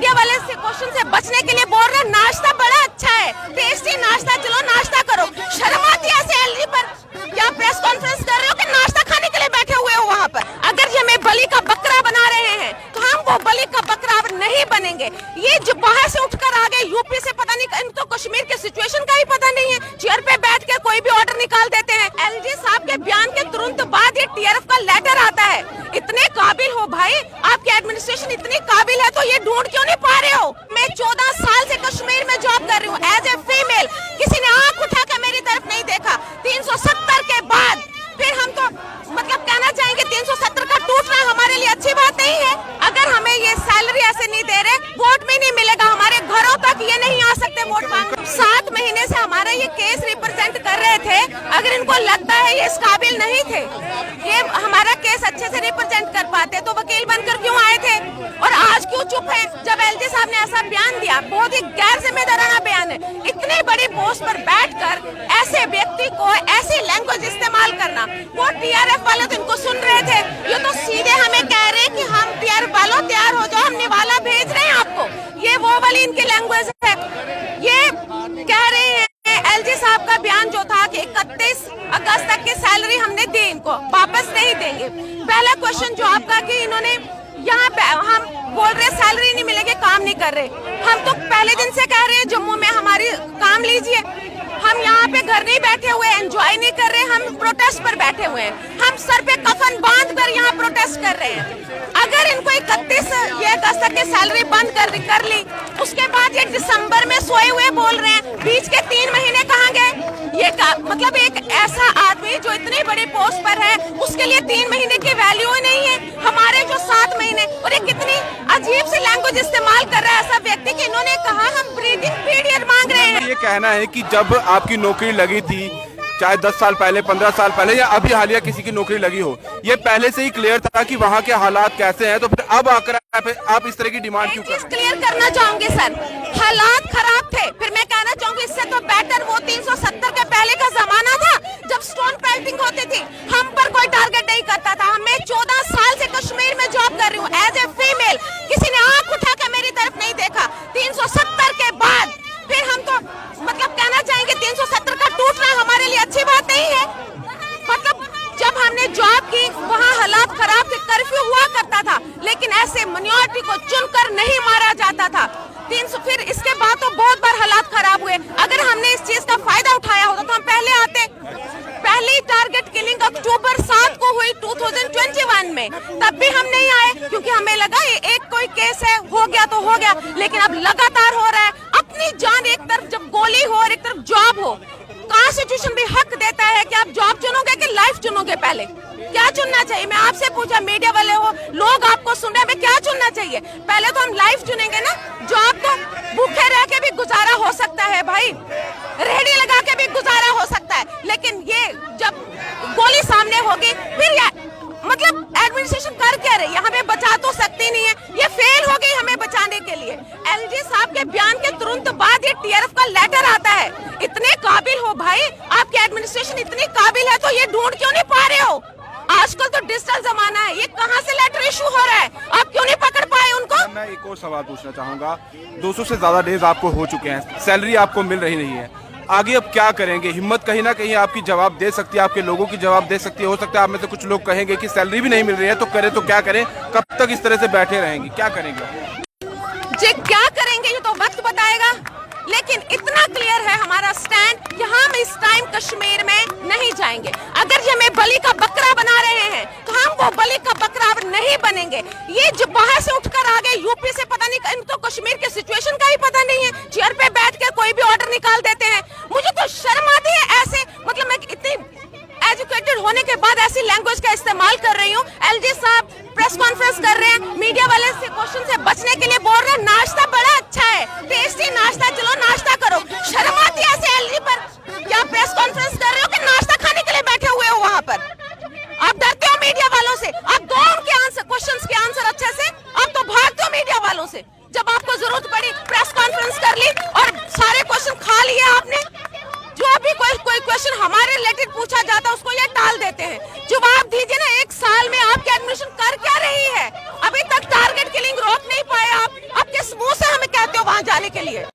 Media वाले से question से बचने के लिए बोल रहे नाश्ता बड़ा अच्छा है, टेस्टी नाश्ता, चलो नाश्ता करो। शर्म आती है ऐसे एलजी पर क्या प्रेस कॉन्फ्रेंस कर रहे हो कि नाश्ता खाने के लिए बैठे हुए हो वहाँ पर? अगर ये हमें बलि का बकरा बना रहे हैं तो हम वो बलि का बकरा अब नहीं बनेंगे। ये जो बाहर से उठकर आ गए यूपी से, पता नहीं इनको कश्मीर के सिचुएशन का ही पता नहीं है, चेयर पे बैठ के कोई भी ऑर्डर निकाल देते हैं। एलजी साहब के बयान के तुरंत बाद ये टीआरएफ का लेटर आता है। इतने काबिल हो भाई, आपकी एडमिनिस्ट्रेशन इतनी काबिल है तो ये ढूंढ क्यों नहीं पा रहे हो? मैं 14 साल से कश्मीर में जॉब कर रही हूँ एज ए फीमेल, किसी ने आंख उठाकर मेरी तरफ नहीं देखा। 370 के बाद फिर हम तो मतलब कहना चाहेंगे 370 का टूटना हमारे लिए अच्छी बात नहीं है। अगर हमें ये सैलरी ऐसे नहीं दे रहे, वोट भी नहीं मिलेगा, हमारे घरों तक ये नहीं आ सकते वोट मांगने। 7 महीने से हमारा ये केस रिप्रेजेंट कर रहे थे। अगर इनको लगता है ये इस काबिल नहीं थे, ये हमारा केस अच्छे से रिप्रेजेंट कर पाते तो वकील बनकर क्यों आए थे? और आज क्यों चुप है? जब एलजी साहब ने ऐसा बयान दिया, बहुत ही गैर जिम्मेदाराना बयान है। इतनी बड़ी पोस्ट पर बैठकर ऐसे व्यक्ति को ऐसी लैंग्वेज इस्तेमाल करना, वो टीआरएफ वाले तो इनको सुन रहे थे, ये तो सीधे हमें कह रहे हैं कि हम टीआरएफ वालों तैयार हो जाओ, हम निवाला भेज रहे हैं आपको। ये वो वाली इनकी लैंग्वेज है। ये कह रहे हैं एलजी साहब का बयान जो था कि 31 अगस्त तक की सैलरी हमने दी, इनको वापस नहीं देंगे। पहला क्वेश्चन जो आपका कि इन्होंने यहाँ पे हम बोल रहे सैलरी नहीं मिलेगी, काम नहीं कर रहे। हम तो पहले दिन से कह रहे हैं जम्मू में हमारी काम लीजिए। हम यहाँ पे घर नहीं बैठे हुए, एंजॉय नहीं कर रहे, हम प्रोटेस्ट पर बैठे हुए हैं। हम सर पे कफन बांध कर यहाँ प्रोटेस्ट कर रहे हैं। अगर इनको 31 अगस्त तक की सैलरी बंद कर ली, उसके बाद ये दिसंबर में सोए हुए बोल रहे हैं, बीच के 3 महीने कहाँ गए? ये मतलब एक ऐसा आदमी जो इतनी बड़ी पोस्ट पर है, उसके लिए 3 महीने की वैल्यू ही नहीं है। हमारे जो 7 महीने, और ये कितनी अजीब सी लैंग्वेज इस्तेमाल कर रहा है ऐसा व्यक्ति कि इन्होंने कहा हम ब्रीथिंग पीरियड मांग रहे हैं। ये कहना है कि जब आपकी नौकरी लगी थी, चाहे 10 साल पहले, 15 साल पहले या अभी हालिया किसी की नौकरी लगी हो, ये पहले से ही क्लियर था कि वहाँ के हालात कैसे हैं, तो फिर अब आकर आप इस तरह की डिमांड क्यों कर रहे हैं? क्लियर करना चाहूंगी सर, हालात खराब थे। फिर मैं कहना चाहूंगी इससे तो बेटर वो 370 के पहले का जमाना था जब स्टोन पेल्टिंग होती थी, हम पर कोई टारगेट नहीं करता था। मैं 14 साल से कश्मीर में जॉब कर रही हूँ एज ए फीमेल, किसी ने आंख उठाकर मेरी तरफ नहीं देखा। 370 के बाद फिर हम तो मतलब कहना चाहेंगे 370 का टूटना हमारे लिए अच्छी बात नहीं है। मतलब जब हमने जॉब की वहाँ हालात खराब थे, कर्फ्यू हुआ करता था, लेकिन ऐसे माइनॉरिटी को चुनकर नहीं मारा जाता था। 300 फिर इसके बाद तो बहुत बार हालात खराब हुए। अगर हमने इस चीज का फायदा उठाया होता तो हम पहले आते। पहली टारगेट किलिंग अक्टूबर 7 को हुई 2021 में, तब भी हम नहीं आए क्योंकि हमें लगा ये एक कोई केस है, हो गया तो हो गया। लेकिन अब लगातार हो रहा है। अपनी जान एक तरफ जब गोली हो और एक तरफ जॉब हो, कॉन्स्टिट्यूशन भी हक देता है कि आप जॉब चुनोगे कि लाइफ चुनोगे। पहले क्या चुनना चाहिए? मैं आपसे पूछा, मीडिया वाले हो, लोग आपको सुन रहे हैं, क्या चुनना चाहिए? पहले तो हम लाइफ चुनेंगे ना। जॉब तो भूखे रह के भी गुजारा हो सकता है भाई, रेहड़ी लगा के भी गुजारा हो सकता है, लेकिन ये जब गोली सामने होगी फिर मतलब एडमिनिस्ट्रेशन कर क्या रही है? हमें बचा तो सकती नहीं है, ये फेल हो गई हमें बचाने के लिए। एलजी साहब के बयान के तुरंत बाद ये टीआरएफ का लेटर आता है। इतने काबिल हो भाई, आपकी एडमिनिस्ट्रेशन इतनी काबिल है तो ये ढूंढ क्यों नहीं पा रहे हो? आजकल तो डिजिटल जमाना है, ये कहाँ से लेटर इशू हो रहा है? आप क्यों नहीं पकड़ पाए उनको? मैं एक और सवाल पूछना चाहूंगा। 200 से ज्यादा डेज आपको हो चुके हैं, सैलरी आपको मिल रही नहीं है, आगे अब क्या करेंगे? हिम्मत कहीं ना कहीं आपकी जवाब दे सकती है, आपके लोगों की जवाब दे सकती है। हो सकता है आप में से कुछ लोग कहेंगे कि सैलरी भी नहीं मिल रही है तो करें तो क्या करें, कब तक इस तरह से बैठे रहेंगे, क्या करेंगे? जी क्या करेंगे ये तो वक्त बताएगा, लेकिन इतना क्लियर है हमारा स्टैंड कि हम इस टाइम कश्मीर में नहीं जाएंगे। अगर ये हमें बलि का बकरा बना रहे हैं तो हम वो बलि का बकरा नहीं बनेंगे। ये जो बाहर से उठकर आ गए यूपी से, पता नहीं इनको कश्मीर के सिचुएशन का ही पता नहीं है, चेयर पे बैठ के कोई भी ऑर्डर निकाल देते हैं। मुझे तो शर्म आती है ऐसे, मतलब मैं इतनी एजुकेटेड होने के बाद ऐसी लैंग्वेज का इस्तेमाल कर रही हूँ। एलजी साहब प्रेस कॉन्फ्रेंस कर रहे हैं, मीडिया वाले से क्वेश्चन से बचने के लिए बोल रहे हैं नाश्ता बड़ा अच्छा है, टेस्टी नाश्ता, चलो नाश्ता करो। शर्म आती है ऐसे एलजी पर क्या प्रेस कॉन्फ्रेंस कर रहे हो कि नाश्ता खाने के लिए बैठे हुए हो वहाँ पर? आप डरते हो मीडिया वालों से? आप दो उनके आंसर, क्वेश्चंस के आंसर अच्छे से, आप तो भागते हो मीडिया वालों से। जब आपको जरूरत पड़ी प्रेस कॉन्फ्रेंस कर ली और सारे क्वेश्चन खा लिए आपने। जो भी कोई क्वेश्चन हमारे रिलेटेड पूछा जाता है उसको ये टाल देते हैं। जवाब दीजिए ना, 1 साल में आपकी एडमिशन कर क्या रही है? अभी तक टारगेट किलिंग रोक नहीं पाए आप, आपके मुंह जाने के लिए।